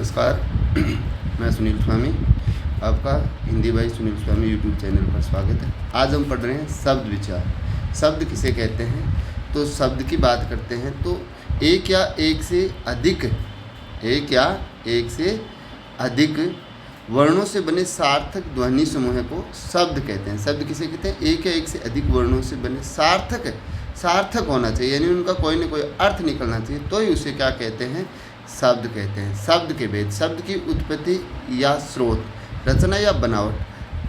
नमस्कार। मैं सुनील स्वामी, आपका हिंदी भाई सुनील स्वामी यूट्यूब चैनल पर स्वागत है। आज हम पढ़ रहे हैं शब्द विचार। शब्द किसे कहते हैं? तो शब्द की बात करते हैं तो एक या एक से अधिक वर्णों से बने सार्थक ध्वनि समूह को शब्द कहते हैं। शब्द किसे कहते हैं? एक या एक से अधिक वर्णों से बने सार्थक होना चाहिए, यानी उनका कोई न कोई अर्थ निकलना चाहिए, तो ही उसे क्या कहते हैं? शब्द कहते हैं। शब्द के भेद, शब्द की उत्पत्ति या स्रोत, रचना या बनावट,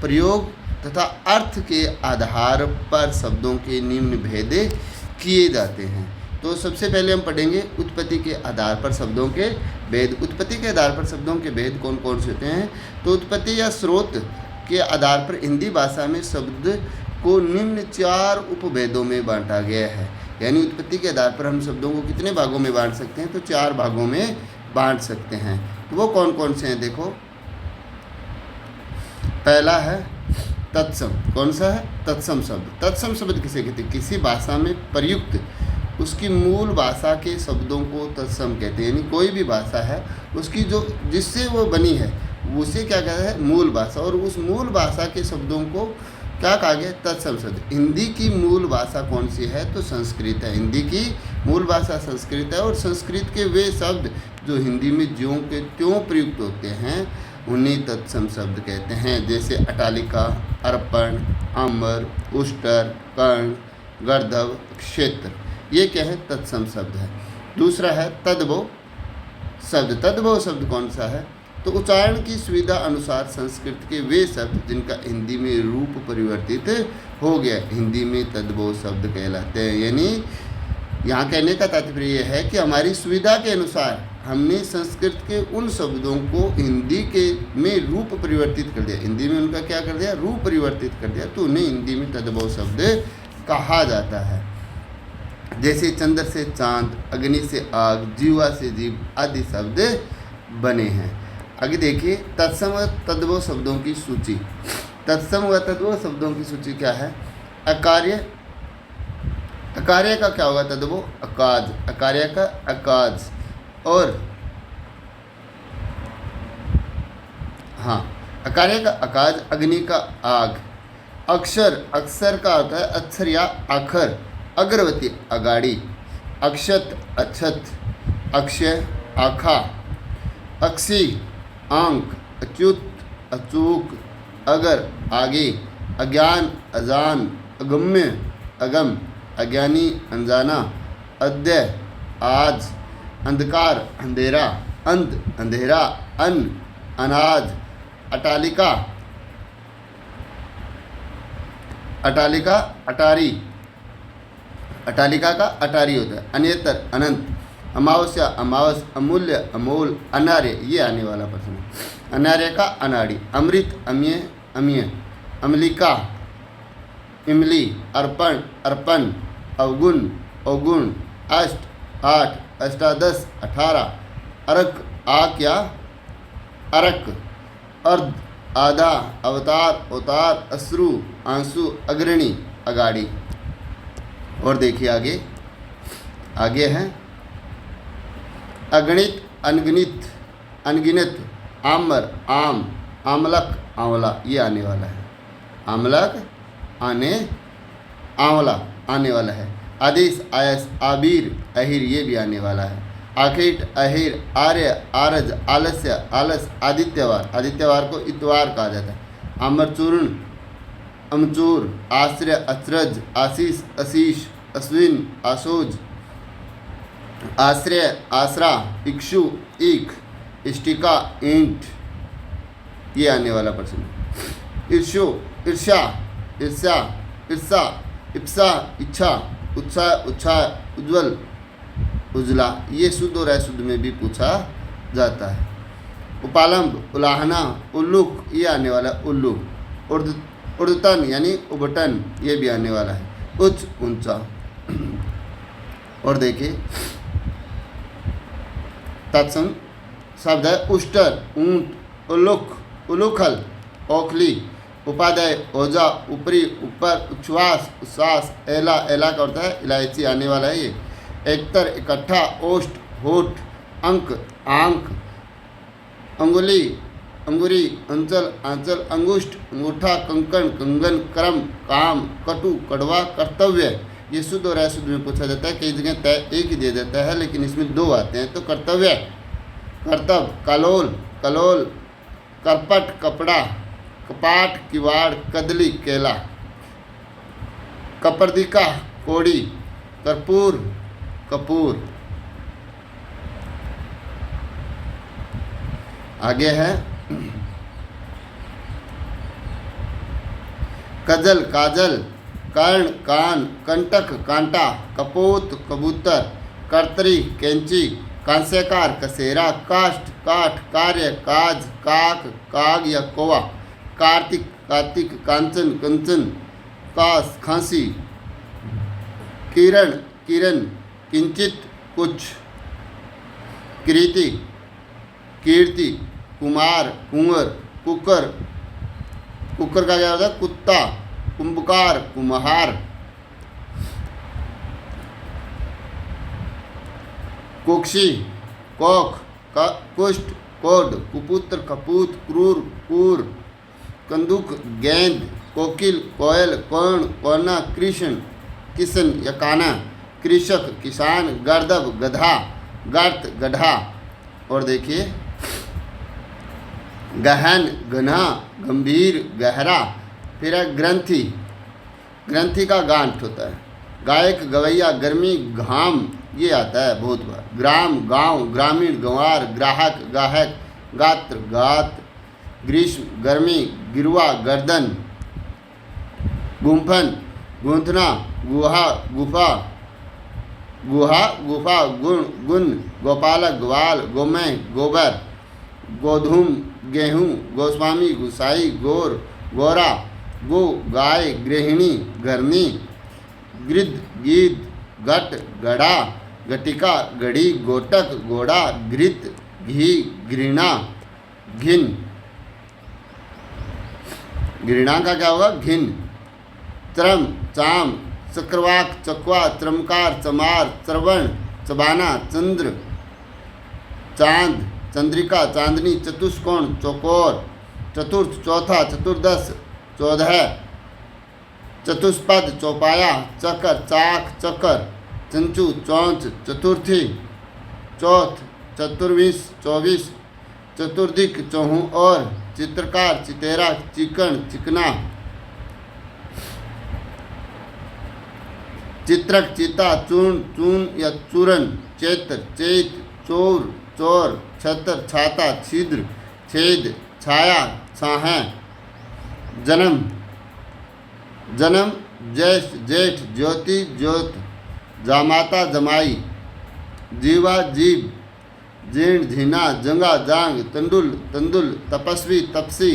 प्रयोग तथा अर्थ के आधार पर शब्दों के निम्न भेद किए जाते हैं। तो सबसे पहले हम पढ़ेंगे उत्पत्ति के आधार पर शब्दों के भेद। उत्पत्ति के आधार पर शब्दों के भेद कौन कौन से होते हैं? तो उत्पत्ति या स्रोत के आधार पर हिंदी भाषा में शब्द को निम्न 4 उपभेदों में बांटा गया है। यानी उत्पत्ति के आधार पर हम शब्दों को कितने भागों में बांट सकते हैं? तो 4 भागों में बांट सकते हैं। तो वो कौन कौन से हैं? देखो, पहला है तत्सम। कौन सा है? तत्सम शब्द। तत्सम शब्द किसे कहते हैं? किसी भाषा में प्रयुक्त उसकी मूल भाषा के शब्दों को तत्सम कहते हैं। यानी कोई भी भाषा है, उसकी जो जिससे वो बनी है उसे क्या कहते हैं? मूल भाषा। और उस मूल भाषा के शब्दों को क्या कहा गया? तत्सम शब्द। हिंदी की मूल भाषा कौन सी है? तो संस्कृत है। हिंदी की मूल भाषा संस्कृत है, और संस्कृत के वे शब्द जो हिंदी में ज्यों के त्यों प्रयुक्त होते हैं उन्हें तत्सम शब्द कहते हैं। जैसे अटालिका, अर्पण, अमर, उष्टर, कर्ण, गर्दभ, क्षेत्र, ये क्या है? तत्सम शब्द है। दूसरा है तद्भव शब्द। तद्भव शब्द कौन सा है? तो उच्चारण की सुविधा अनुसार संस्कृत के वे शब्द जिनका हिंदी में रूप परिवर्तित हो गया, हिंदी में तद्भव शब्द कहलाते हैं। यानी यहाँ कहने का तात्पर्य यह है कि हमारी सुविधा के अनुसार हमने संस्कृत के उन शब्दों को हिंदी के में रूप परिवर्तित कर दिया। हिंदी में उनका क्या कर दिया? रूप परिवर्तित कर दिया, तो उन्हें हिंदी में तद्भव शब्द कहा जाता है। जैसे चंद्र से चांद, अग्नि से आग, जीवा से जीव आदि शब्द बने हैं। आगे देखिए तत्सम व तद्भव शब्दों की सूची। तत्सम व तद्भव शब्दों की सूची क्या है? अकार्य। अकार्य का क्या होगा? तद्भव अकाज। अकार्य का अकाज। और अकार्य का अकाज, अग्नि का आग। अक्षर, अक्षर का होता है अक्षर या आखर। अग्रवती अगाड़ी। अक्षत, अक्षत, अक्षय, आखा। अक्षी, अंक, अच्युत, अचूक, अगर, आगे। अज्ञान, अजान, अगम्य, अगम, अज्ञानी, अनजाना। अद्य, आज। अंधकार, अंधेरा। अंध, अंधेरा। अन्न, अनाज। अटालिका, अटालिका, अटारी। अटालिका का अटारी होता है। अन्यतर, अनंत। अमावस्या, अमावस। अमूल्य, अमोल। अनार्य, ये आने वाला प्रश्न है। अनार्य का अनाड़ी। अमृत, अम्य, अम्य। अमलिका, इमली। अर्पण, अर्पण। अवगुण, अवगुण। अष्ट, 8। अष्टादश, 18। अर्क, आक या अर्क। अर्ध, आधा। अवतार, अवतार। अश्रु, आंसू। अग्रणी, अगाड़ी। और देखिए आगे है अगणित, अनगिनत, अनगिनत। आम्र, आम। आमलक, आंवला, ये आने वाला है। आमलक, आंवला आने वाला है। आदेश, आयस। आबीर, अहिर, ये भी आने वाला है। आखेट, अहिर। आर्य, आरज। आलस्य, आलस। आदित्यवार, आदित्यवार को इतवार कहा जाता है। आम्रचूर्ण, अमचूर। आश्रय, अचरज। आशीष, आशीष। अश्विन, आशोज। आश्रय, आसरा। इक्षु, ईख। इष्टिका, ईंट, ये आने वाला प्रश्न। ईर्ष्यो, ईर्ष्या, ईर्ष्या। ईर्षा, इप्सा, इच्छा। उत्साह, उत्साह। उज्ज्वल, उजला, ये शुद्ध और अशुद्ध में भी पूछा जाता है। उपालंब, उलाहना। उल्लुक, ये आने वाला उल्लू। उर्दतन यानी उबटन, ये भी आने वाला है। उच्च, ऊंचा। और देखिए तत्सम शब्द है उष्टर, ऊंट। उल्लुक, उलूखल, ओखली। उपाध्याय, ओझा। ऊपरी, ऊपर। उच्छ्वास, उच्छ्वास। एला, एला का होता है इलायची, आने वाला है ये। एकतर, इकट्ठा। ओष्ठ, होठ। अंक, आंख। अंगुली, अंगुरी, अंचल, आंचल, अंगुष्ठ, अंगूठा, कंकण, कंगन, कर्म, काम, कटु, कड़वा, कर्तव्य। ये शुद्ध और अशुद्ध में पूछा जाता है। कई जगह तय एक ही दे देता है, लेकिन इसमें दो आते हैं। तो कर्तव्य, कर्तव्य, कलोल, कलोल, करपट, कपड़ा, कपाट, किवाड़, कदली, केला, कपर्दिका, कोड़ी, कर्पूर, कपूर। आगे है कजल, काजल, कर्ण, कान, कंटक, कांटा, कपोत, कबूतर, कर्तरी, कैंची, कांस्यकार, कसेरा, काष्ठ, काठ, कार्य, काज, काक, काग या कौवा, कार्तिक, कार्तिक, कांचन, कंचन, कास, खांसी, किरण, किरण, किंचित, कुछ, कृति, कीर्ति, कुमार, कुंवर, कुकर, कुकर का क्या होता है? कुत्ता, कुंभकार, कुम्हार, कुक्षी, कोख, कुष्ठ, कोड, कुपुत्र, कपूत, क्रूर, कूर, कंदुक, गेंद, कोकिल, कोयल, कौन, कोना, कृष्ण, किशन या काना, कृषक, किसान, गर्दभ, गधा, गर्त, गधा। और देखिए गहन, घना, गंभीर, गहरा। फिर है ग्रंथि, ग्रंथि का गांठ होता है। गायक, गवैया, गर्मी, घाम, ये आता है बहुत बार। ग्राम, गांव, ग्रामीण, गंवार, ग्राहक, गाहक, गात्र, गात, ग्रीष्म, गर्मी, गिरवा, गर्दन, गुम्फन, गूंथना, गुहा, गुफा, गुहा, गुफा, गुण, गुण, गोपालक, ग्वाल, गोमय, गोबर, गोधूम, गेहूँ, गोस्वामी, गुसाई, गोर, गोरा, गो, गाय, गृहिणी, घरनी, गिद्ध, गीद, घट, गढ़ा, घटिका, गढ़ी, गोटक, घोड़ा, घृत, घी, घृणा, घिन। घृणा का क्या होगा? घिन। त्रम, चाम, चक्रवाक, चकवा, त्रमकार, चमार, त्रवण, चबाना, चंद्र, चांद, चंद्रिका, चांदनी, चतुष्कोण, चौकोर, चतुर्थ, चौथा, चतुर्दश, 14, चतुष्पद, चौपाया, चकर, चाक, चकर, चंचू, चौंच, चतुर्थी, चौथ, चतुर्विश, 24, चतुर्दिक, चौहू और, चित्रकार, चितेरा, चिकन, चिकना, चित्रक, चिता, चूर्ण, चून या चूरन, चैत्र, चैत, चोर, चोर, छत्र, छाता, छिद्र, छेद, छाया, छाहे। जन्म, जन्म, ज्येष्ठ, जेठ, ज्योति, ज्योत, जामाता, जमाई, जीवा, जीव, जीर्ण, झीना, जंगा, जांग, तंडुल, तंदुल, तपस्वी, तपसी,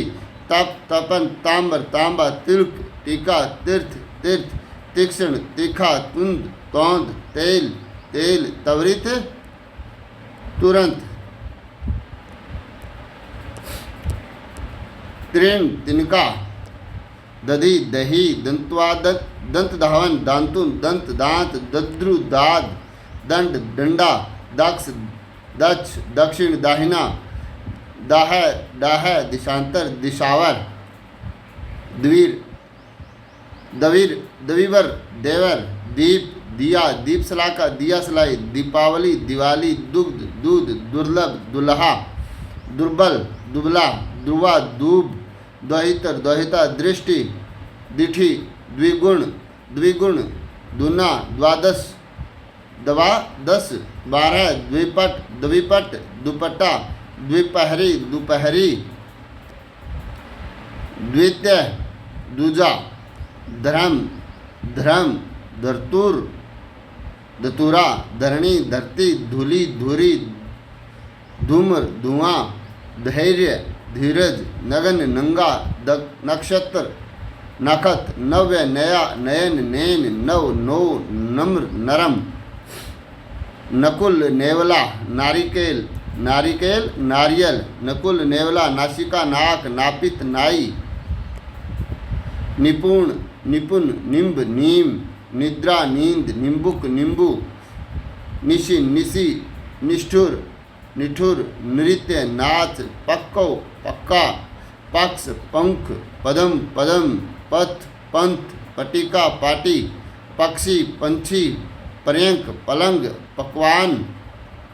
तप, तपन, ताम्र, तांबा, तिलक, टीका, तीर्थ, तीर्थ, तीक्ष्ण, तीखा, तुंद, तौंद, तेल, तेल, त्वरित, तुरंत। तृण, तिनका, दधी, दही, दंतवादक, दंत धावन, दांतुन, दंत, दांत, दद्रु, दाद, दंड, डंडा, दक्ष, दक्ष, दक्षिण, दाहिना, दाह, डाह, दिशांतर, दिशावर, द्वीर, दवीर, दवीवर, देवर, दीप, दिया, दीप सलाका, दिया सलाई, दीपावली, दिवाली, दुग्ध, दूध, दुर्लभ, दुल्हा, दुर्बल, दुबला, ध्रुवा, दूब, द्वहितर, द्वहिता, दृष्टि, दिठी, द्विगुण, द्विगुण, दुना, द्वादश, दवा, 10, 12, द्विपट, द्विपट, दुपट्टा, द्विपहरी, दोपहरी, द्वितीय, दूजा, धर्म, धर्म, धरतुर, धतुरा, धरणी, धरती, धूली, धुरी, धूम्र, धुआं, धैर्य, धीरज, नगन, नंगा, नक्षत्र, नखत, नव्य, नया, नयन, नैन, नव, नो, नम्र, नरम, नकुल, नेवला, नारिकेल, नारिकेल, नारियल, नकुल, नेवला, नासिका, नाक, नापित, नाई, निपुण, निपुण, निम्ब, नीम, निद्रा, नींद, निम्बुक, निम्बू, निशी, निशी, निष्ठुर, निठुर, नृत्य, नाच, पक्को, पक्का, पक्ष, पंख, पदम, पदम, पथ, पंथ, पटिका, पाटी, पक्षी, पंछी, पर्यंक, पलंग, पकवान,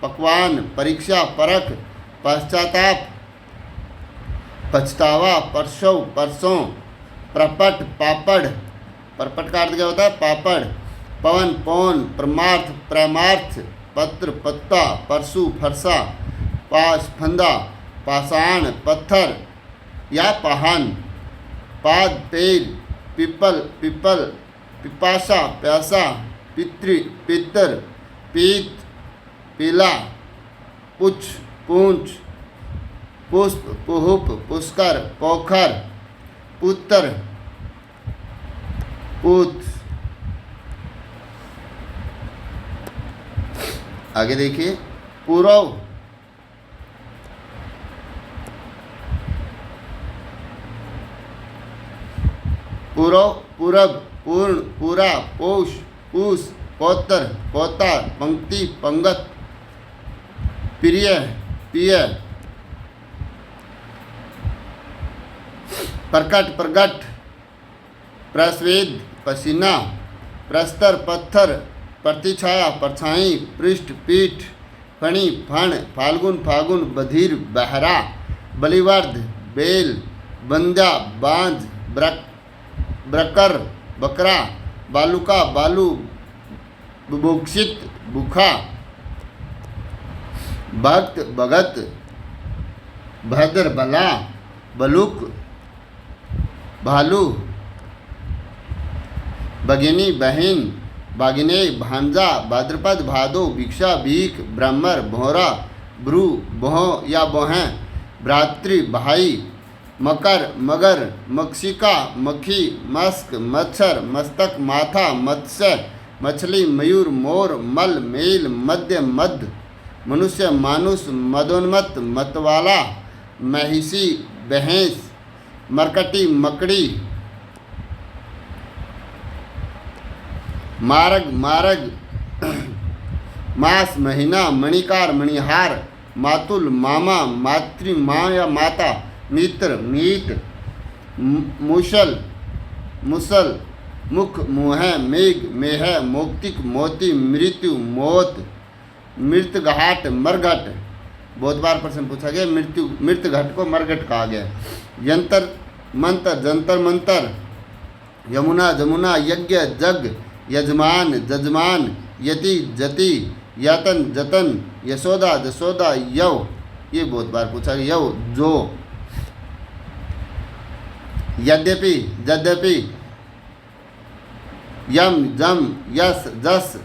पकवान, परीक्षा, परख, पश्चाताप, पछतावा, परसों, परसों, प्रपट, पापड़, परपट का अर्थ क्या होता है? पापड़, पवन, पौन, परमार्थ, परमार्थ, पत्र, पत्ता, परसु, फरसा, पाश, फंदा, पाषाण, पत्थर या पहान, पाद, पैर, पिपल, पिपल, पिपासा, प्यासा, पितृ, पितर, पीत, पीला, पुछ, पूंछ, पुष्प, पुहुप, पुष्कर, पोखर, पुत्र, पुत। आगे देखिए, पूर्व, पूर्व, पूरब, पूर्ण, पूरा, पोष, पूष, पौत्र, पौता, पंक्ति, पंगत, प्रिय, पिय, प्रकट, प्रगट, प्रस्वेद, पसीना, प्रस्तर, पत्थर, प्रतिछाया, परछाई, पृष्ठ, पीठ, फणी, फण, फाल्गुन, फागुन, बधिर, बहरा, बलिवर्ध, बेल, बंदा, बांझ, ब्रकर, बकरा, बालुका, बालू, बुभुक्षित, बुखा, भक्त, भगत, भद्र, भला, बलुक, भालू, भगिनी, बहन, भागिने, भांजा, भाद्रपद, भादो, भिक्षा, भीख, ब्राह्मण, भोरा, भ्रू, बोह या बोहें, भ्रातृ, भाई, मकर, मगर, मक्षिका, मक्खी, मस्क, मच्छर, मस्तक, माथा, मत्स्य, मछली, मयूर, मोर, मल, मेल, मध्य, मध्य, मनुष्य, मानुष, मदोन्मत्त, मतवाला, महिषी, भैंस, मरकटी, मकड़ी, मार्ग, मार्ग, मास, महीना, मणिकार, मणिहार, मातुल, मामा, मातृ, माँ या माता, मित्र, मीत, मुसल, मुसल, मुख, मुँह, मेघ, मेह, मौक्तिक, मोती, मृत्यु, मौत, मृत घाट, मरघट, बहुत बार प्रश्न पूछा गया, मृत घट को मरघट कहा गया। यंत्र मंत्र, जंतर मंतर, यमुना, जमुना, यज्ञ, जग, यजमान, जजमान, यति, जति, यतन, जतन, यशोदा, जसोदा, यव, ये बहुत बार पूछा गया, यव, जो, यद्यपि, यद्यपि, यम, जम, यस, जस,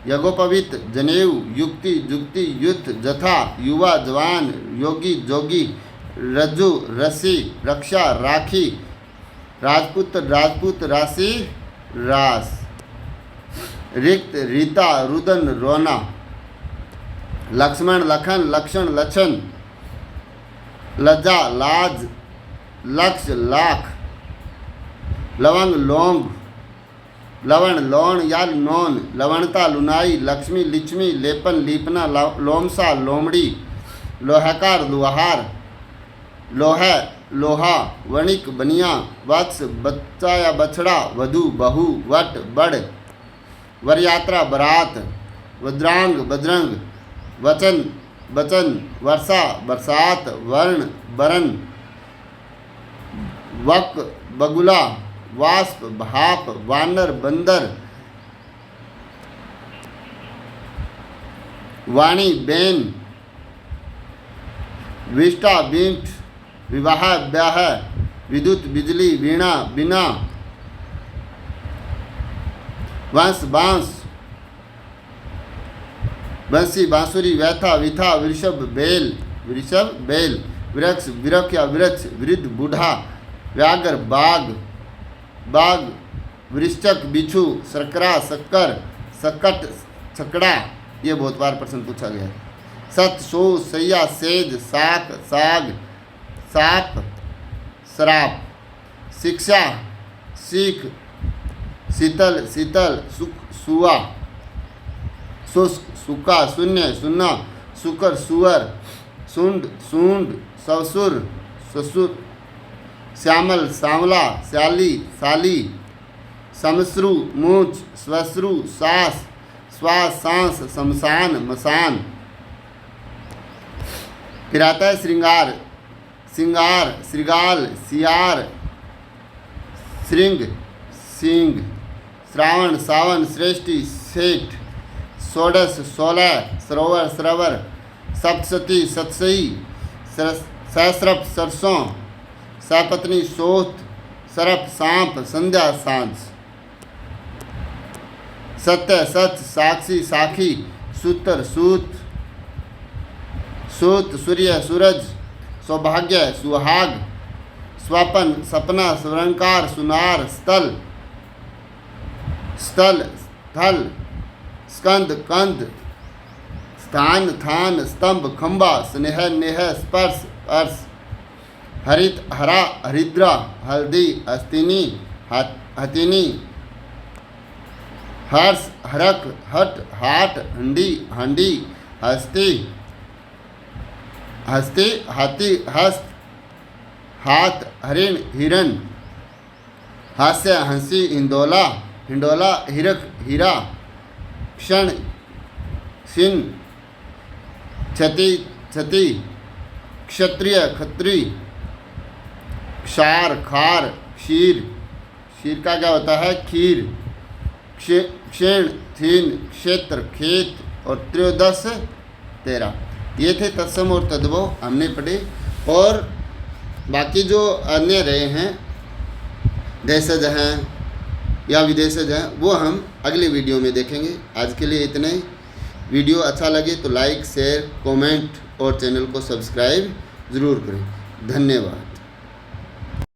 यज्ञोपवीत, जनेऊ, युक्ति, जुक्ति, युद्ध, जथा, युवा, जवान, योगी, जोगी, रज्जु, रस्सी, रक्षा, राखी, राजपुत्र, राजपूत, राशि, रास, रिक्त, रीता, रुदन, रोना, लक्ष्मण, लखन, लक्षण, लक्षण, लज्जा, लाज, लक्ष्य, लाख, लवंग, लौंग, लवण, लौण या नौन, लवणता, लुनाई, लक्ष्मी, लिच्छमी, लेपन, लीपना, लोमसा, लोमड़ी, लोहाकार, लोहार, लोह, लोहा, वणिक, बनिया, वत्स, बच्चा या बछड़ा, वधु, बहू, वट, बड़, वरयात्रा, बरात, वज्रांग, बजरंग, वचन, बचन, वर्षा, बरसात, वर्ण, बरन, वक, बगुला, वाष्प, भाप, वानर, बंदर, वाणी, बेन, विष्टा, बींट, विवाह, ब्याह, विद्युत, बिजली, वीणा, बिना, वंश, बांस, बंसी, बांसुरी, व्यथा, विथा, वृषभ, बेल, वृषभ, बेल, वृक्ष, विरख या वृक्ष, वृद्ध, बूढ़ा, व्याघ्र, बाघ, बाघ, वृश्चक, बिच्छू, सकरा, शक्कर, सकट, छकड़ा, ये बहुत बार प्रश्न पूछा गया है। सत, सो, सैया, सेज, साक, साग, साप, श्राप, शिक्षा, सीख, शीतल, शीतल, सुख, सुआ, शुष्क, सूखा, शून्य, सुन्ना, सुकर सुअर, सुंड सूंड, ससुर ससुर, श्यामल सांवला, श्याली साली, समश्रु मूंछ, श्वश्रु सास, श्वास सांस, शमशान मसान। फिर आता है श्रृंगार, सिंगार, श्रृगाल, सियार, श्रृंग सिंह, श्रावण सावन, श्रेष्ठी सेठ, षोडश 16, सरोवर सरोवर, सप्तशती सतसई, सहस्रप सरसों, सपत्नी सोत, सरप सांप, संध्या सांझ। सत्य सच, साक्षी साखी, सूत्र सूत, सूत सूर्य सूरज, सौभाग्य सुहाग, स्वपन सपना, स्वरंकार सुनार, स्थल स्थल स्थल, स्कंद कंद, स्थान थान, स्तंभ खंबा, स्नेह नेह, स्पर्श अर्श, हरित हरा, हरिद्रा, हल्दी, हस्तिनी, हथिनी, हर्ष हरक, हट हाट, हंडी हंडी, हस्ती हस्ती, हाथी हस्त, हाथ, हरिण हिरण, हास्य हंसी, हिंडोला हिंडोला, हिरक हीरा, क्षण क्षीण, क्षति क्षति, क्षत्रिय खत्री, क्षार खार, क्षीर, क्षीर का क्या होता है खीर, क्षीण थीन, क्षेत्र खेत, और त्रयोदश 13। ये थे तत्सम और तद्भव हमने पढ़े। और बाकी जो अन्य रहे हैं, देशज हैं या विदेशज हैं, वो हम अगले वीडियो में देखेंगे। आज के लिए इतने ही। वीडियो अच्छा लगे तो लाइक शेयर कमेंट और चैनल को सब्सक्राइब ज़रूर करें। धन्यवाद।